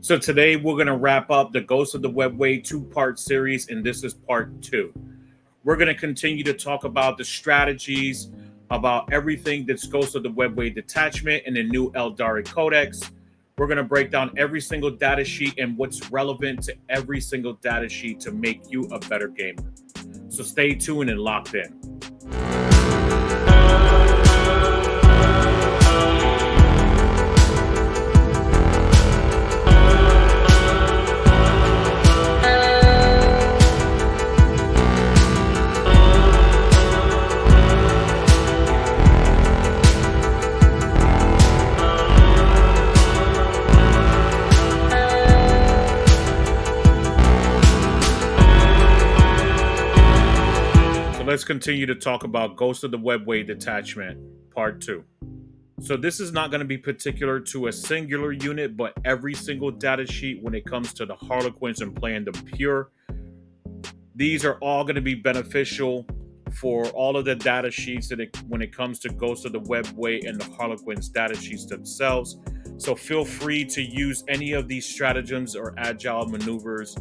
So today we're going to wrap up the Ghost of the Webway two-part series, and this is part 2. We're going to continue to talk about the strategies, about everything that's Ghost of the Webway detachment and the new Aeldari Codex. We're going to break down every single data sheet and what's relevant to every single data sheet to make you a better gamer. So stay tuned and locked in. Let's continue to talk about Ghost of the Webway detachment, part 2. So this is not going to be particular to a singular unit, but every single data sheet when it comes to the Harlequins and playing them pure. These are all going to be beneficial for all of the data sheets when it comes to Ghost of the Webway and the Harlequins data sheets themselves. So feel free to use any of these stratagems or agile maneuvers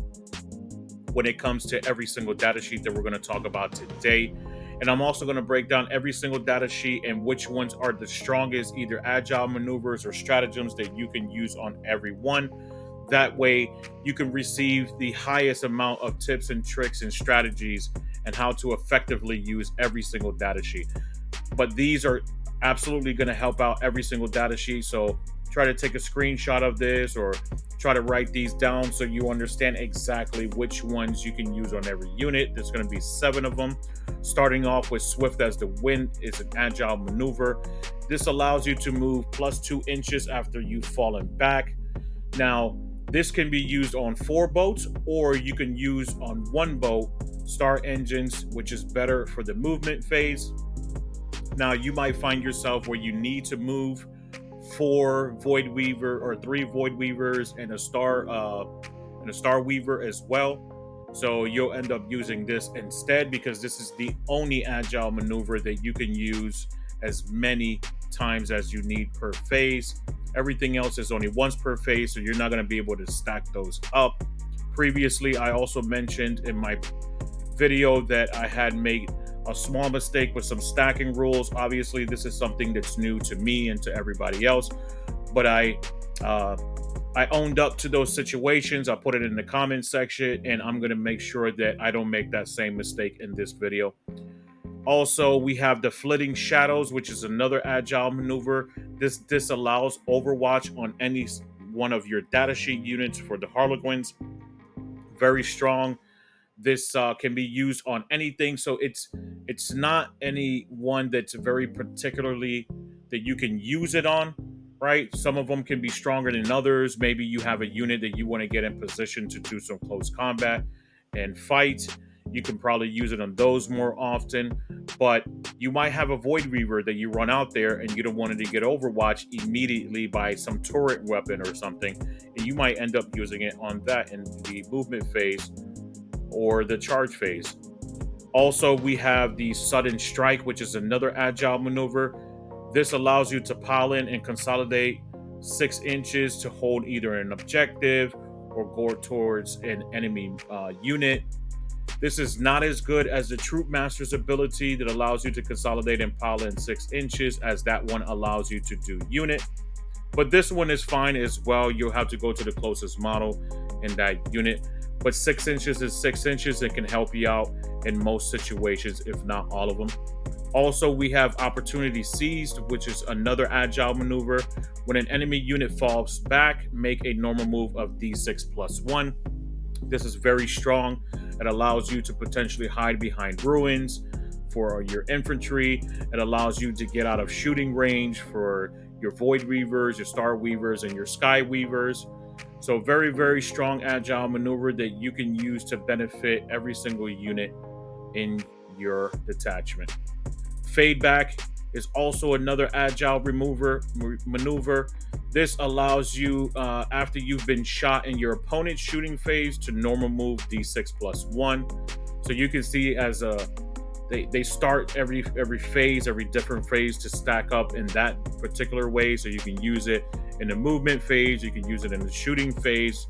when it comes to every single data sheet that we're going to talk about today. And I'm also going to break down every single data sheet and which ones are the strongest, either agile maneuvers or stratagems that you can use on every one. That way you can receive the highest amount of tips and tricks and strategies and how to effectively use every single data sheet. But these are absolutely going to help out every single data sheet. So try to take a screenshot of this or try to write these down so you understand exactly which ones you can use on every unit. There's going to be 7 of them. Starting off with Swift as the Wind is an agile maneuver. This allows you to move plus 2 inches after you've fallen back. Now, this can be used on 4 boats, or you can use on 1 boat, Star Engines, which is better for the movement phase. Now, you might find yourself where you need to move 4 Voidweaver or 3 Voidweavers and a Starweaver as well. So you'll end up using this instead because this is the only agile maneuver that you can use as many times as you need per phase. Everything else is only once per phase, so you're not going to be able to stack those up. Previously, I also mentioned in my video that I had made a small mistake with some stacking rules. Obviously, this is something that's new to me and to everybody else, but I owned up to those situations. I put it in the comment section, and I'm going to make sure that I don't make that same mistake in this video. Also, we have the Flitting Shadows, which is another agile maneuver. This allows Overwatch on any one of your datasheet units for the Harlequins. Very strong. This can be used on anything, so it's not any one that's very particularly that you can use it on, right? Some of them can be stronger than others. Maybe you have a unit that you want to get in position to do some close combat and fight. You can probably use it on those more often, but you might have a Voidweaver that you run out there and you don't want it to get Overwatch immediately by some turret weapon or something, and you might end up using it on that in the movement phase or the charge phase. Also, we have the Sudden Strike, which is another agile maneuver. This allows you to pile in and consolidate 6 inches to hold either an objective or go towards an enemy unit. This is not as good as the Troupe Master's ability that allows you to consolidate and pile in 6 inches, as that one allows you to do unit. But this one is fine as well. You'll have to go to the closest model in that unit. But 6 inches is 6 inches. It can help you out in most situations, if not all of them. Also, we have Opportunity Seized, which is another agile maneuver. When an enemy unit falls back, make a normal move of D6 plus 1. This is very strong. It allows you to potentially hide behind ruins for your infantry. It allows you to get out of shooting range for your Voidweavers, your Starweavers, and your Skyweavers. So very, very strong agile maneuver that you can use to benefit every single unit in your detachment. Fade back is also another agile maneuver. This allows you, after you've been shot in your opponent's shooting phase, to normal move D6 plus 1. So you can see as they start every phase, every different phase to stack up in that particular way, so you can use it in the movement phase. You can use it in the shooting phase,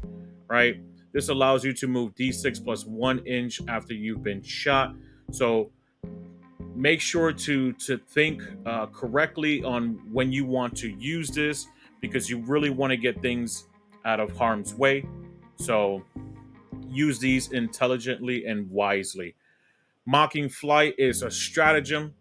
right? This allows you to move d6 plus 1 inch after you've been shot. So make sure to think correctly on when you want to use this, because you really want to get things out of harm's way. So use these intelligently and wisely. Mocking Flight is a stratagem.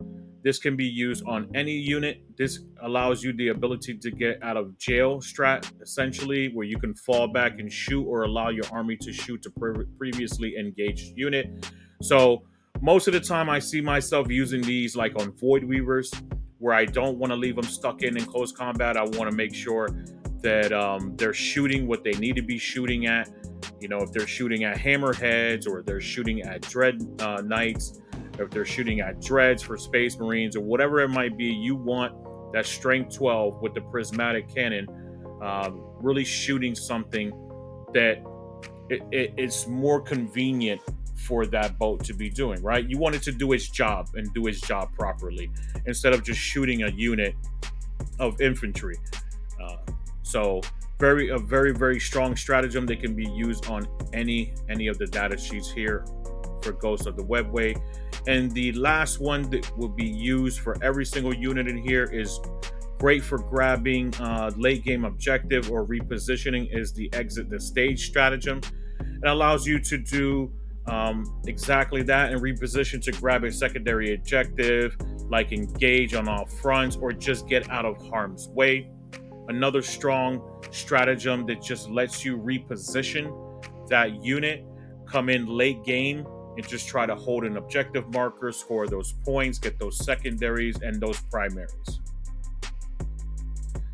This can be used on any unit. This allows you the ability to get out of jail strat, essentially, where you can fall back and shoot or allow your army to shoot to previously engaged unit. So most of the time I see myself using these like on Voidweavers, where I don't want to leave them stuck in close combat. I want to make sure that they're shooting what they need to be shooting at. You know, if they're shooting at hammerheads, or they're shooting at dread knights, or if they're shooting at dreads for space marines, or whatever it might be, you want that strength 12 with the prismatic cannon, really shooting something that it's more convenient for that boat to be doing, right? You want it to do its job and do its job properly, instead of just shooting a unit of infantry. Uh, so very strong stratagem that can be used on any of the data sheets here for Ghosts of the Webway. And the last one that will be used for every single unit in here is great for grabbing late game objective or repositioning, is the Exit the Stage stratagem. It allows you to do exactly that and reposition to grab a secondary objective, like engage on all fronts or just get out of harm's way. Another strong stratagem that just lets you reposition that unit, come in late game and just try to hold an objective marker, score those points, get those secondaries and those primaries.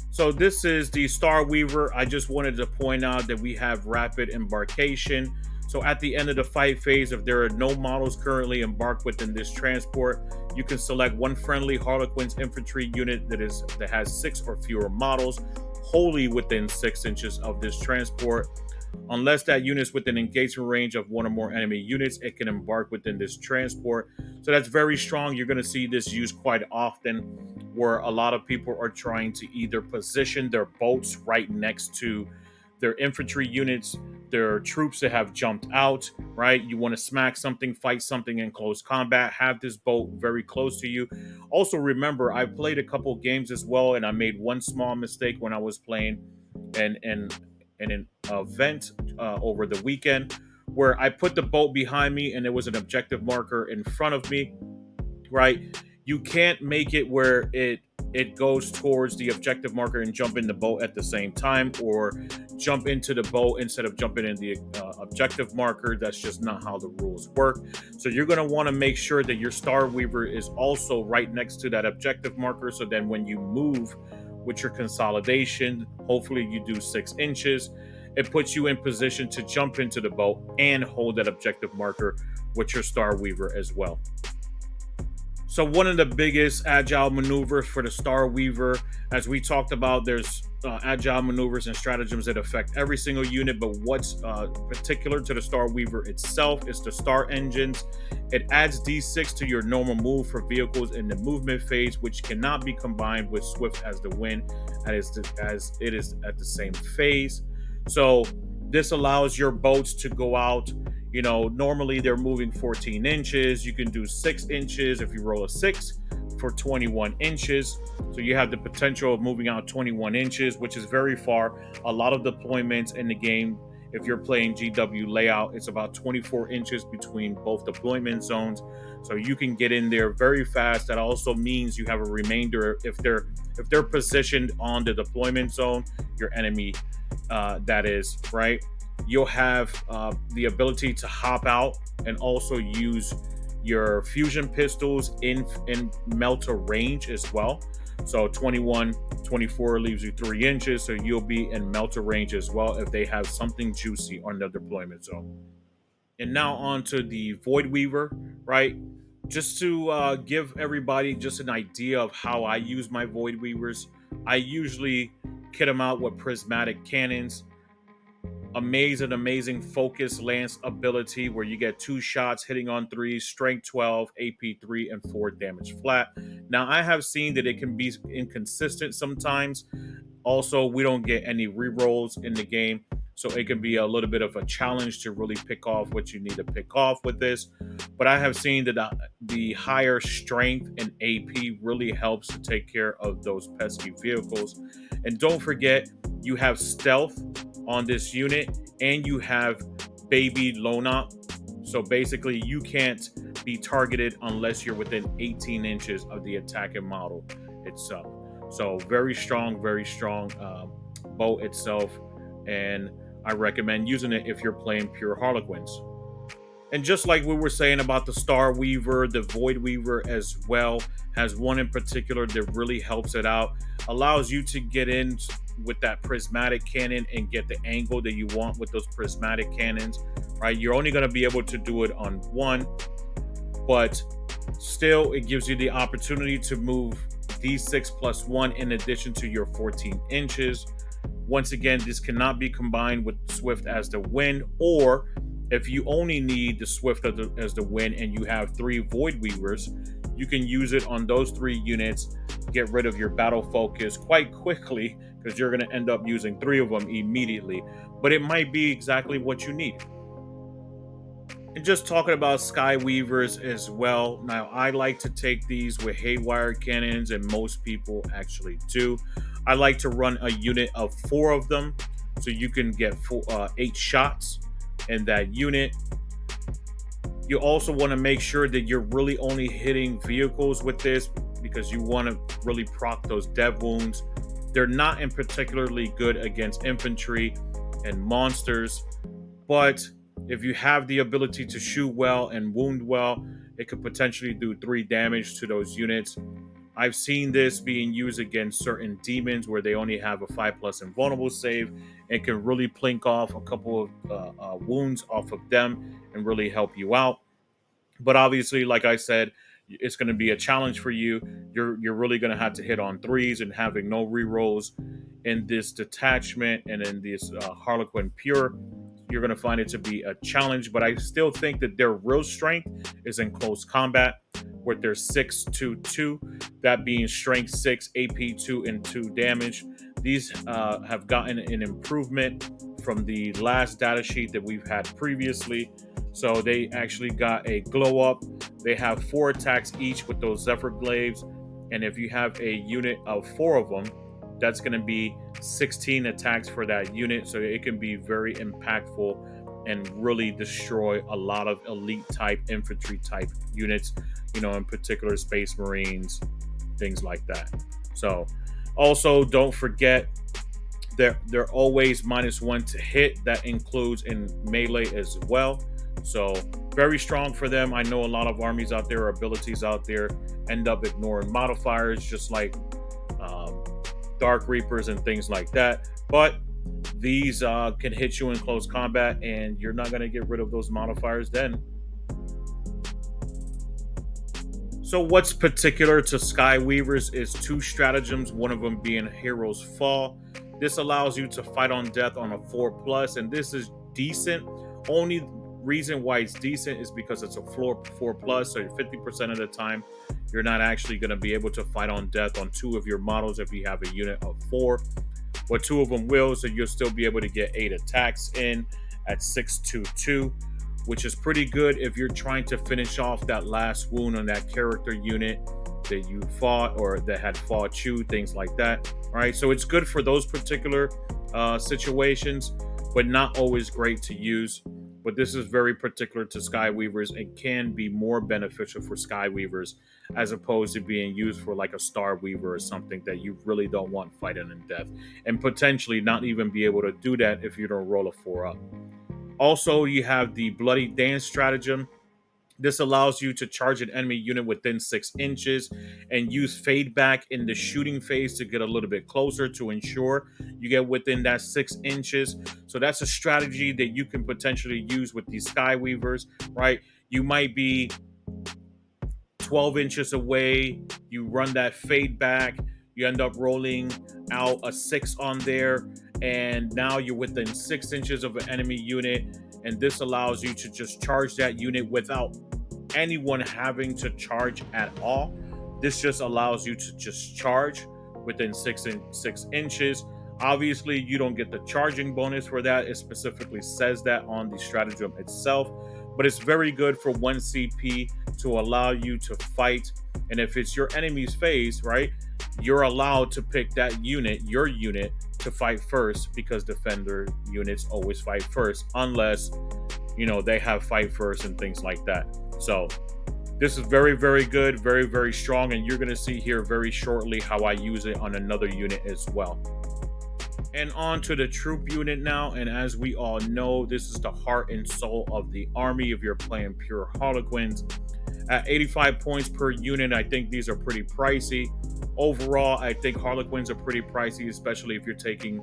So this is the Starweaver. I just wanted to point out that we have rapid embarkation. So at the end of the fight phase, if there are no models currently embarked within this transport, you can select one friendly Harlequin's infantry unit that has 6 or fewer models wholly within 6 inches of this transport. Unless that unit is within engagement range of one or more enemy units, it can embark within this transport. So that's very strong. You're going to see this used quite often, where a lot of people are trying to either position their boats right next to their infantry units, their troops that have jumped out, right? You want to smack something, fight something in close combat, have this boat very close to you. Also, remember, I played a couple games as well, and I made one small mistake when I was playing an event over the weekend, where I put the boat behind me and there was an objective marker in front of me, right? You can't make it where it goes towards the objective marker and jump in the boat at the same time, or jump into the boat instead of jumping in the objective marker. That's just not how the rules work. So you're going to want to make sure that your Starweaver is also right next to that objective marker, so then when you move with your consolidation, hopefully you do 6 inches, it puts you in position to jump into the boat and hold that objective marker with your Starweaver as well. So one of the biggest agile maneuvers for the Starweaver, as we talked about, there's agile maneuvers and stratagems that affect every single unit, but what's particular to the Starweaver itself is the star engines. It adds d6 to your normal move for vehicles in the movement phase, which cannot be combined with swift as the wind, as it is at the same phase. So this allows your boats to go out. You know, normally they're moving 14 inches. You can do 6 inches if you roll a 6 for 21 inches. So you have the potential of moving out 21 inches, which is very far. A lot of deployments in the game, if you're playing GW layout, it's about 24 inches between both deployment zones. So you can get in there very fast. That also means you have a remainder. If they're positioned on the deployment zone, your enemy, that is, right? You'll have the ability to hop out and also use your fusion pistols in melter range as well. So 21, 24 leaves you 3 inches, so you'll be in melter range as well if they have something juicy on the deployment zone. And now on to the Voidweaver, right? Just to give everybody just an idea of how I use my Voidweavers, I usually kit them out with prismatic cannons. Amazing focus lance ability where you get 2 shots hitting on 3, strength 12, AP 3, and 4 damage flat. Now, I have seen that it can be inconsistent sometimes. Also, we don't get any rerolls in the game, so it can be a little bit of a challenge to really pick off what you need to pick off with this. But I have seen that the higher strength and AP really helps to take care of those pesky vehicles. And don't forget, you have stealth on this unit, and you have baby Lona. So basically, you can't be targeted unless you're within 18 inches of the attacking model itself. So very strong bow itself, and I recommend using it if you're playing pure Harlequins. And just like we were saying about the Starweaver, the Voidweaver as well has one in particular that really helps it out. Allows you to get in with that prismatic cannon and get the angle that you want with those prismatic cannons, right? You're only going to be able to do it on one, but still it gives you the opportunity to move D6+1 in addition to your 14 inches. Once again, this cannot be combined with Swift as the wind, or if you only need the Swift as the wind and you have 3 Void Weavers, you can use it on those 3 units, get rid of your battle focus quite quickly because you're going to end up using 3 of them immediately. But it might be exactly what you need. And just talking about Skyweavers as well. Now, I like to take these with haywire cannons, and most people actually do. I like to run a unit of 4 of them, so you can get 8 shots in that unit. You also want to make sure that you're really only hitting vehicles with this, because you want to really proc those dev wounds. They're not in particularly good against infantry and monsters, but if you have the ability to shoot well and wound well, it could potentially do 3 damage to those units. I've seen this being used against certain demons where they only have a 5+ invulnerable save, and can really plink off a couple of wounds off of them and really help you out. But obviously, like I said, it's going to be a challenge for you. You're really going to have to hit on 3s, and having no rerolls in this detachment and in this Harlequin Pure, you're going to find it to be a challenge. But I still think that their real strength is in close combat, with their 6-2-2, that being strength 6, AP 2, and 2 damage. These have gotten an improvement from the last datasheet that we've had previously. So they actually got a glow up. They have 4 attacks each with those Zephyr Glaives. And if you have a unit of 4 of them, that's going to be 16 attacks for that unit. So it can be very impactful and really destroy a lot of elite type infantry type units, in particular Space Marines, things like that. So also don't forget they're always -1 to hit. That includes in melee as well. So very strong for them. I know a lot of armies out there, or abilities out there, end up ignoring modifiers, just like Dark Reapers and things like that. But these can hit you in close combat, and you're not going to get rid of those modifiers then. So what's particular to Skyweavers is 2 stratagems, one of them being Hero's Fall. This allows you to fight on death on a 4+, and this is decent. Only reason why it's decent is because it's a 4+, so 50% of the time you're not actually going to be able to fight on death on 2 of your models if you have a unit of 4. But 2 of them will, so you'll still be able to get 8 attacks in at 6-2-2, which is pretty good if you're trying to finish off that last wound on that character unit that you fought or that had fought you, things like that. All right, so it's good for those particular situations, but not always great to use. But this is very particular to Skyweavers and can be more beneficial for Skyweavers as opposed to being used for like a Starweaver or something that you really don't want fighting in death, and potentially not even be able to do that if you don't roll a 4 up. Also, you have the Bloody Dance stratagem. This allows you to charge an enemy unit within 6 inches and use fade back in the shooting phase to get a little bit closer to ensure you get within that 6 inches. So that's a strategy that you can potentially use with these Skyweavers, right? You might be 12 inches away, you run that fade back, you end up rolling out a 6 on there, and now you're within 6 inches of an enemy unit, and this allows you to just charge that unit without anyone having to charge at all. This just allows you to just charge within 6 inches, Obviously, you don't get the charging bonus for that. It specifically says that on the stratagem itself, but it's very good for 1 CP to allow you to fight. And if it's your enemy's phase, right, you're allowed to pick that unit, your unit, to fight first, because defender units always fight first, unless, you know, they have fight first and things like that. So this is very, very good, very, very strong, and you're going to see here very shortly how I use it on another unit as well. And on to the troop unit now, and as we all know, this is the heart and soul of the army if you're playing pure Harlequins. At 85 points per unit, I think these are pretty pricey. Overall, I think Harlequins are pretty pricey, especially if you're taking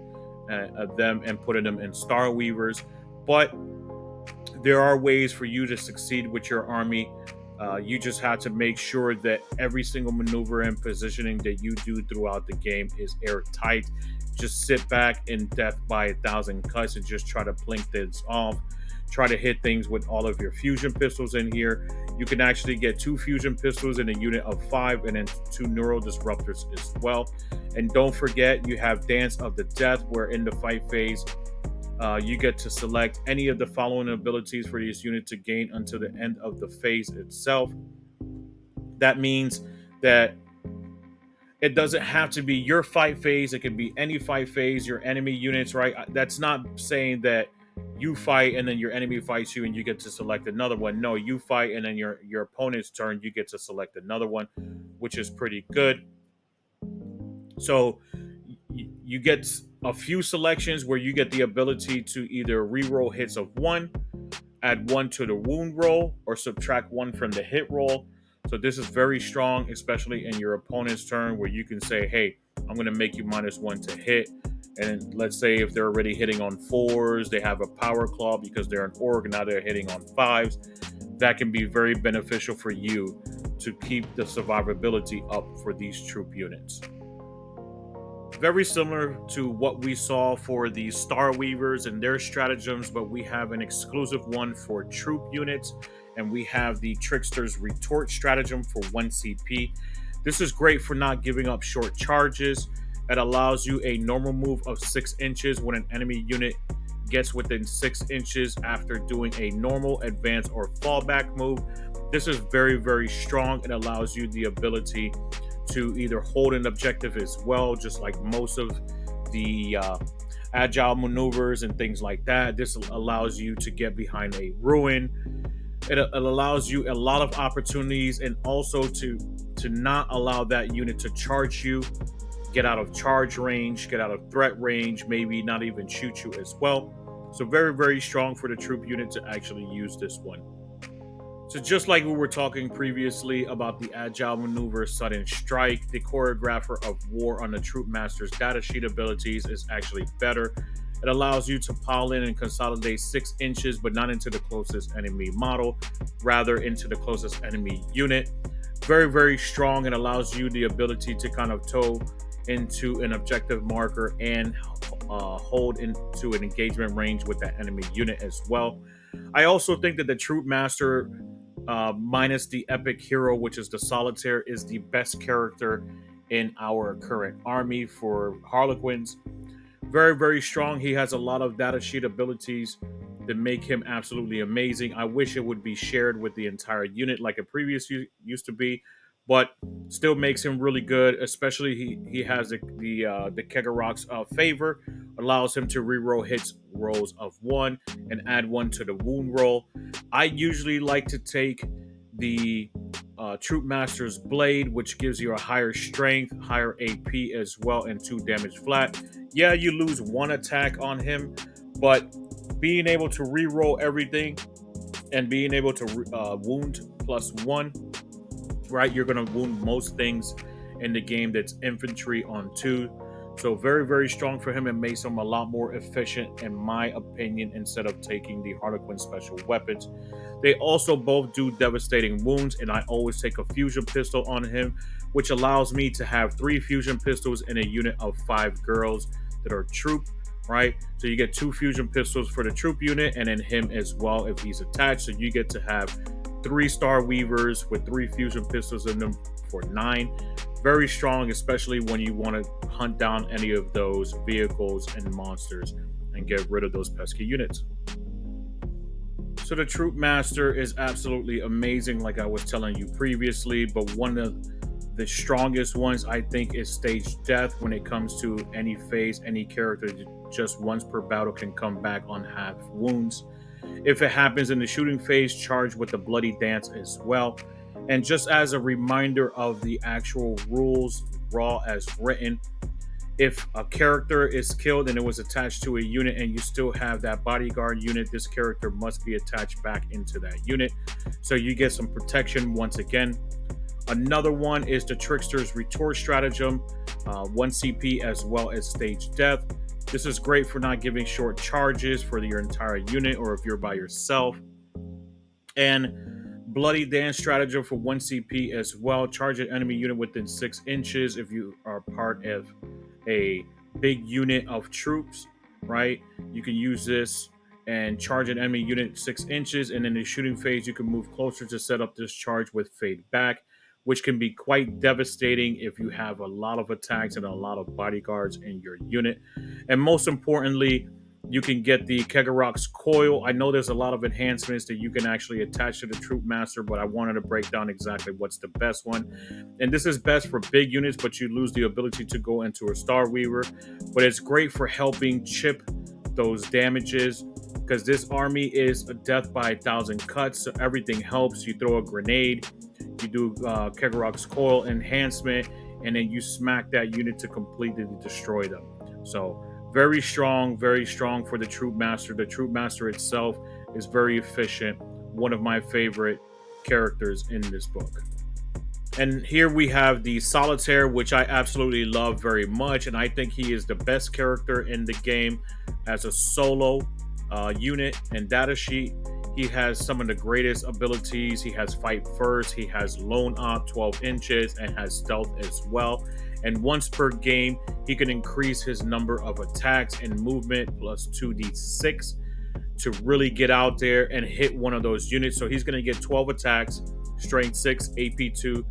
them and putting them in Starweavers. But there are ways for you to succeed with your army. You just have to make sure that every single maneuver and positioning that you do throughout the game is airtight. Just sit back in death by 1,000 cuts and just try to blink this off. Try to hit things with all of your fusion pistols in here. You can actually get 2 fusion pistols in a unit of 5 and then 2 neural disruptors as well. And don't forget, you have Dance of the Death, where in the fight phase, you get to select any of the following abilities for this unit to gain until the end of the phase itself. That means that it doesn't have to be your fight phase. It can be any fight phase, your enemy units, right? That's not saying that you fight and then your enemy fights you and you get to select another one. No, you fight and then your opponent's turn, you get to select another one, which is pretty good. So you get a few selections where you get the ability to either reroll hits of 1, add 1 to the wound roll, or subtract 1 from the hit roll. So this is very strong, especially in your opponent's turn, where you can say, hey, I'm going to make you -1 to hit. And let's say if they're already hitting on 4s, they have a power claw because they're an orc, and now they're hitting on 5s. That can be very beneficial for you to keep the survivability up for these troop units. Very similar to what we saw for the Starweavers and their stratagems, but we have an exclusive one for troop units, and we have the Trickster's Retort stratagem for 1 CP. This is great for not giving up short charges. It allows you a normal move of 6 inches when an enemy unit gets within 6 inches after doing a normal, advance, or fallback move. This is very, very strong. It allows you the ability to either hold an objective as well, just like most of the agile maneuvers and things like that. This allows you to get behind a ruin. It allows you a lot of opportunities, and also to not allow that unit to charge you, get out of charge range, get out of threat range, maybe not even shoot you as well. So very, very strong for the troop unit to actually use this one. So just like we were talking previously about the agile maneuver Sudden Strike, the choreographer of war on the Troupe Master's datasheet abilities is actually better. It allows you to pile in and consolidate 6 inches, but not into the closest enemy model, rather into the closest enemy unit. Very, very strong. It allows you the ability to kind of toe into an objective marker and hold into an engagement range with that enemy unit as well. I also think that the Troupe Master, minus the epic hero, which is the Solitaire, is the best character in our current army for Harlequins. Very, very strong. He has a lot of datasheet abilities that make him absolutely amazing. I wish it would be shared with the entire unit like it previously used to be, but still makes him really good. Especially he has the Kegarok's favor, allows him to reroll hits rolls of 1 and add 1 to the wound roll. I usually like to take the Troupe Master's Blade, which gives you a higher strength, higher AP as well, and 2 damage flat. Yeah, you lose 1 attack on him, but being able to reroll everything and being able to wound +1, right? You're going to wound most things in the game that's infantry on 2. So very, very strong for him, and makes him a lot more efficient, in my opinion, instead of taking the Harlequin special weapons. They also both do devastating wounds, and I always take a fusion pistol on him, which allows me to have 3 fusion pistols in a unit of 5 girls that are troop, right? So you get 2 fusion pistols for the troop unit, and then him as well if he's attached. So you get to have 3 Starweavers with 3 fusion pistols in them for 9. Very strong, especially when you want to hunt down any of those vehicles and monsters and get rid of those pesky units. So the Troupe Master is absolutely amazing, like I was telling you previously, but one of the strongest ones I think is Stage Death when it comes to any phase. Any character just once per battle can come back on half wounds. If it happens in the shooting phase, charge with the Bloody Dance as well. And just as a reminder of the actual rules, raw as written, if a character is killed and it was attached to a unit and you still have that bodyguard unit, this character must be attached back into that unit. So you get some protection once again. Another one is the Trickster's Retort Stratagem, 1 CP as well as Stage Death. This is great for not giving short charges for your entire unit or if you're by yourself. And Bloody Dance Stratagem for 1 CP as well. Charge an enemy unit within 6 inches if you are part of a big unit of troops, right? You can use this and charge an enemy unit 6 inches, and in the shooting phase, you can move closer to set up this charge with Fade Back, which can be quite devastating if you have a lot of attacks and a lot of bodyguards in your unit. And most importantly, you can get the Kegarok's Coil. I know there's a lot of enhancements that you can actually attach to the Troupe Master, but I wanted to break down exactly what's the best one. And this is best for big units, but you lose the ability to go into a Starweaver. But it's great for helping chip those damages, because this army is a death by 1,000 cuts, so everything helps. You throw a grenade, you do Kegarok's Coil enhancement, and then you smack that unit to completely destroy them. So very strong for the Troupe Master. The Troupe Master itself is very efficient. One of my favorite characters in this book. And here we have the Solitaire, which I absolutely love very much. And I think he is the best character in the game as a solo unit and datasheet. He has some of the greatest abilities. He has Fight First, he has Lone Op 12 inches, and has Stealth as well. And once per game, he can increase his number of attacks and movement plus 2d6 to really get out there and hit one of those units. So he's going to get 12 attacks, strength 6, AP 2,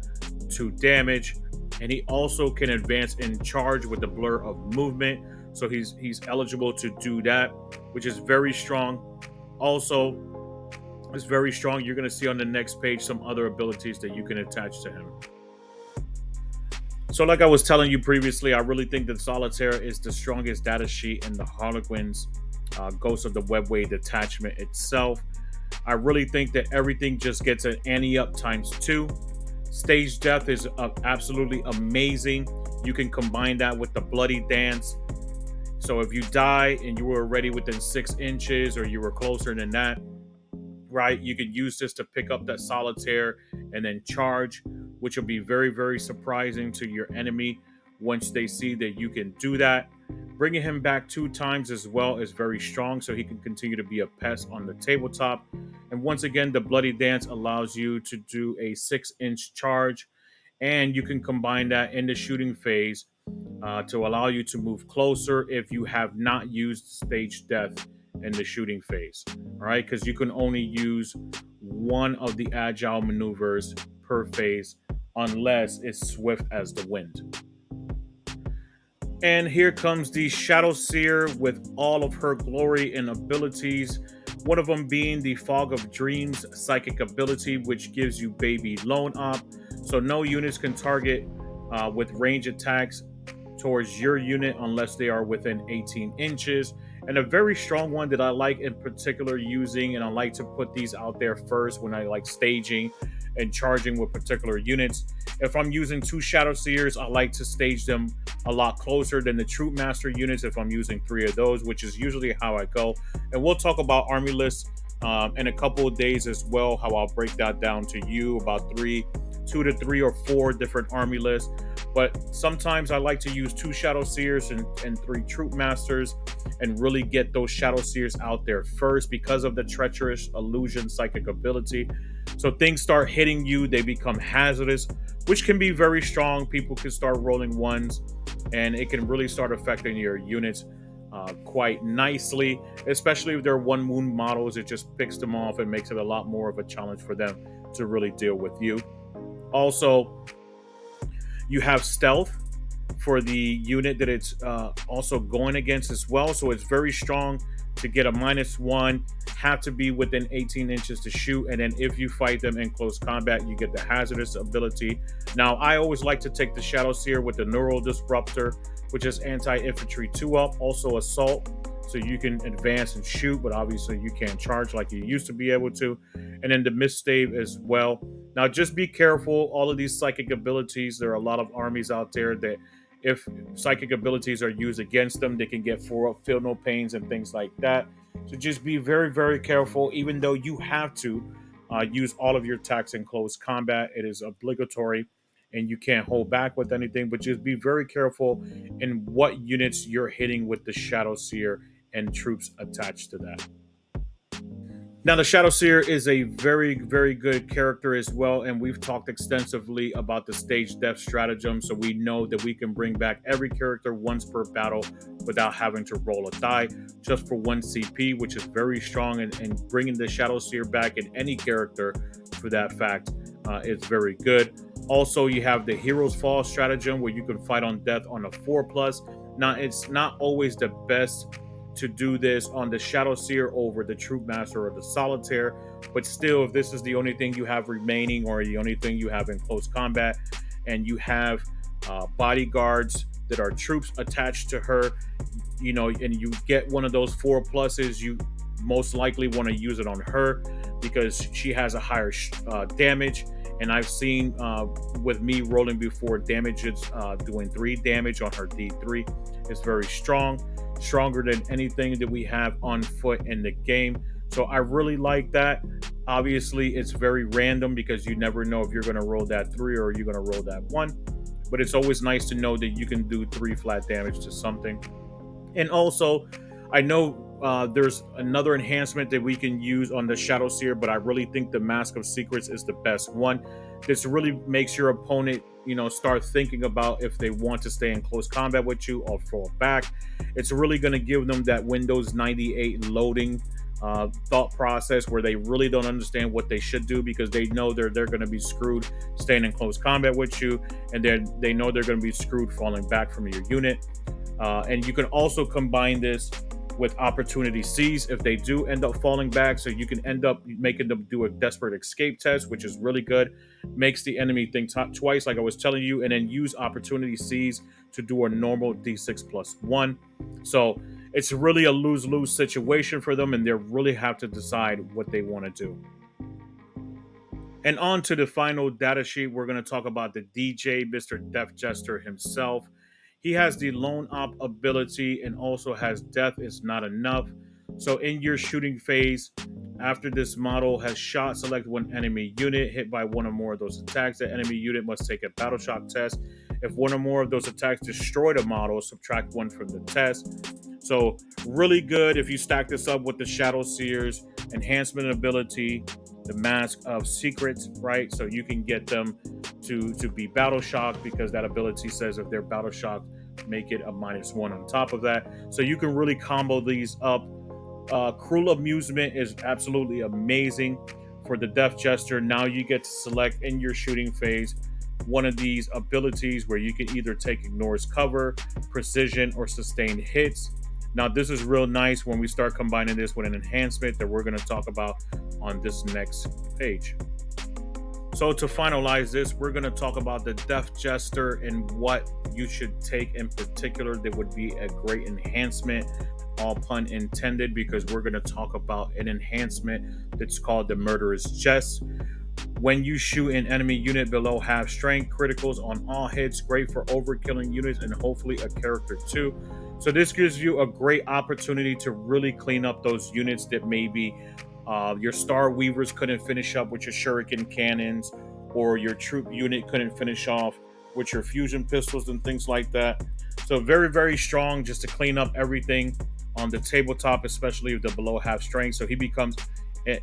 2 damage. And he also can advance in charge with the Blur of Movement. So he's eligible to do that, which is very strong. Also, it's very strong. You're going to see on the next page some other abilities that you can attach to him. So like I was telling you previously, I really think that Solitaire is the strongest datasheet in the Harlequin's Ghost of the Webway detachment itself. I really think that everything just gets an ante up ×2. Stage Death is absolutely amazing. You can combine that with the Bloody Dance. So if you die and you were already within 6 inches or you were closer than that, right, you could use this to pick up that Solitaire and then charge, which will be very, very surprising to your enemy once they see that you can do that. Bringing him back 2 times as well is very strong, so he can continue to be a pest on the tabletop. And once again, the Bloody Dance allows you to do a 6-inch charge, and you can combine that in the shooting phase to allow you to move closer if you have not used Stage Death in the shooting phase. All right, because you can only use one of the agile maneuvers per phase unless it's swift as the wind. And here comes the Shadowseer with all of her glory and abilities. One of them being the Fog of Dreams psychic ability, which gives you baby Lone Op. So no units can target with range attacks towards your unit unless they are within 18 inches. And a very strong one that I like in particular using, and I like to put these out there first when I like staging and charging with particular units. If I'm using 2 Shadowseers, I like to stage them a lot closer than the Troupe Master units if I'm using 3 of those, which is usually how I go. And we'll talk about army lists in a couple of days as well, how I'll break that down to you about 2 to 3 or 4 different army lists. But sometimes I like to use 2 Shadowseers and 3 Troupe Masters and really get those Shadowseers out there first because of the Treacherous Illusion psychic ability. So things start hitting you, they become hazardous, which can be very strong. People can start rolling 1s, and it can really start affecting your units. quite nicely, especially if they're one wound models. It just picks them off and makes it a lot more of a challenge for them to really deal with you. Also, you have stealth for the unit that it's also going against as well. So it's very strong to get a -1, have to be within 18 inches to shoot. And then if you fight them in close combat, you get the hazardous ability. Now, I always like to take the Shadowseer with the Neural Disruptor, which is anti-infantry 2-up, also assault. So you can advance and shoot, but obviously you can't charge like you used to be able to. And then the Mistave as well. Now, just be careful. All of these psychic abilities, there are a lot of armies out there that if psychic abilities are used against them, they can get 4-up, feel no pains, and things like that. So just be very, very careful. Even though you have to use all of your attacks in close combat, it is obligatory and you can't hold back with anything. But just be very careful in what units you're hitting with the Shadowseer and troops attached to that. Now, the Shadowseer is a very, very good character as well, and we've talked extensively about the stage depth stratagem, so we know that we can bring back every character once per battle without having to roll a die, just for 1 CP, which is very strong, and bringing the Shadowseer back in any character for that fact is very good. Also, you have the Hero's Fall stratagem, where you can fight on death on a 4+. Now, it's not always the best to do this on the Shadowseer over the Troupe Master or the Solitaire, but still, if this is the only thing you have remaining or the only thing you have in close combat, and you have bodyguards that are troops attached to her, you know, and you get one of those 4+, you most likely want to use it on her because she has a higher damage. And I've seen with me rolling before damage, it's doing 3 damage on her D3. It's very strong, stronger than anything that we have on foot in the game. So I really like that. Obviously, it's very random because you never know if you're going to roll that 3 or you're going to roll that 1. But it's always nice to know that you can do 3 flat damage to something. And also, I know there's another enhancement that we can use on the Shadowseer, but I really think the Mask of Secrets is the best one. This really makes your opponent, you know, start thinking about if they want to stay in close combat with you or fall back. It's really going to give them that Windows 98 loading thought process where they really don't understand what they should do because they know they're going to be screwed staying in close combat with you, and then they know they're going to be screwed falling back from your unit. And you can also combine this with opportunity Seize if they do end up falling back, so you can end up making them do a desperate escape test, which is really good. Makes the enemy think twice, like I was telling you, and then use opportunity Seize to do a normal D6+1. So it's really a lose-lose situation for them, and they really have to decide what they want to do. And on to the final data sheet, we're going to talk about the DJ, Mr. Death Jester himself. He has the Lone Op ability and also has Death is Not Enough. So in your shooting phase, after this model has shot, select one enemy unit hit by one or more of those attacks. The enemy unit must take a battle shock test. If one or more of those attacks destroy the model, subtract 1 from the test. So really good if you stack this up with the Shadowseer's enhancement ability, the Mask of Secrets, right? So you can get them to be battle shocked because that ability says if they're battle shocked, make it a -1 on top of that. So you can really combo these up. Cruel Amusement is absolutely amazing for the Death Jester. Now you get to select in your shooting phase one of these abilities where you can either take Ignores Cover, Precision, or Sustained Hits. Now, this is real nice when we start combining this with an enhancement that we're going to talk about on this next page. So to finalize this, we're going to talk about the Death Jester and what you should take in particular that would be a great enhancement, all pun intended, because we're going to talk about an enhancement that's called the Murderous Jest. When you shoot an enemy unit below half strength, criticals on all hits, great for overkilling units and hopefully a character too. So this gives you a great opportunity to really clean up those units that maybe your Starweavers couldn't finish up with your Shuriken cannons, or your troop unit couldn't finish off with your fusion pistols and things like that. So very, very strong just to clean up everything on the tabletop, especially with the below half strength. So he becomes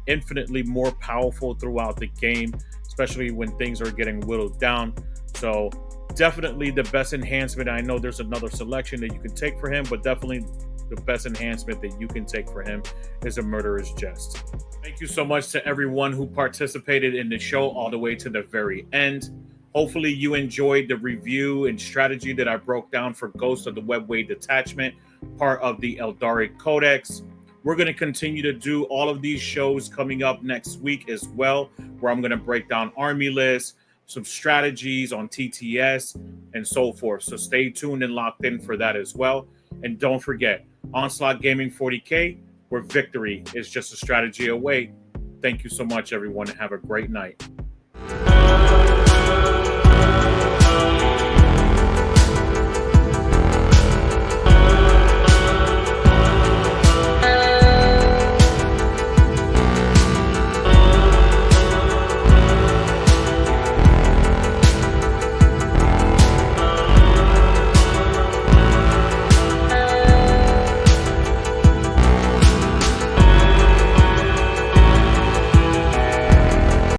infinitely more powerful throughout the game, especially when things are getting whittled down. So definitely the best enhancement. I know there's another selection that you can take for him, but definitely the best enhancement that you can take for him is a Murderer's Jest. Thank you so much to everyone who participated in the show all the way to the very end. Hopefully you enjoyed the review and strategy that I broke down for Ghost of the Webway Detachment, part of the Aeldari Codex. We're going to continue to do all of these shows coming up next week as well, where I'm going to break down army lists, some strategies on TTS, and so forth. So stay tuned and locked in for that as well. And don't forget, Onslaught Gaming 40K, where victory is just a strategy away. Thank you so much, everyone, and have a great night.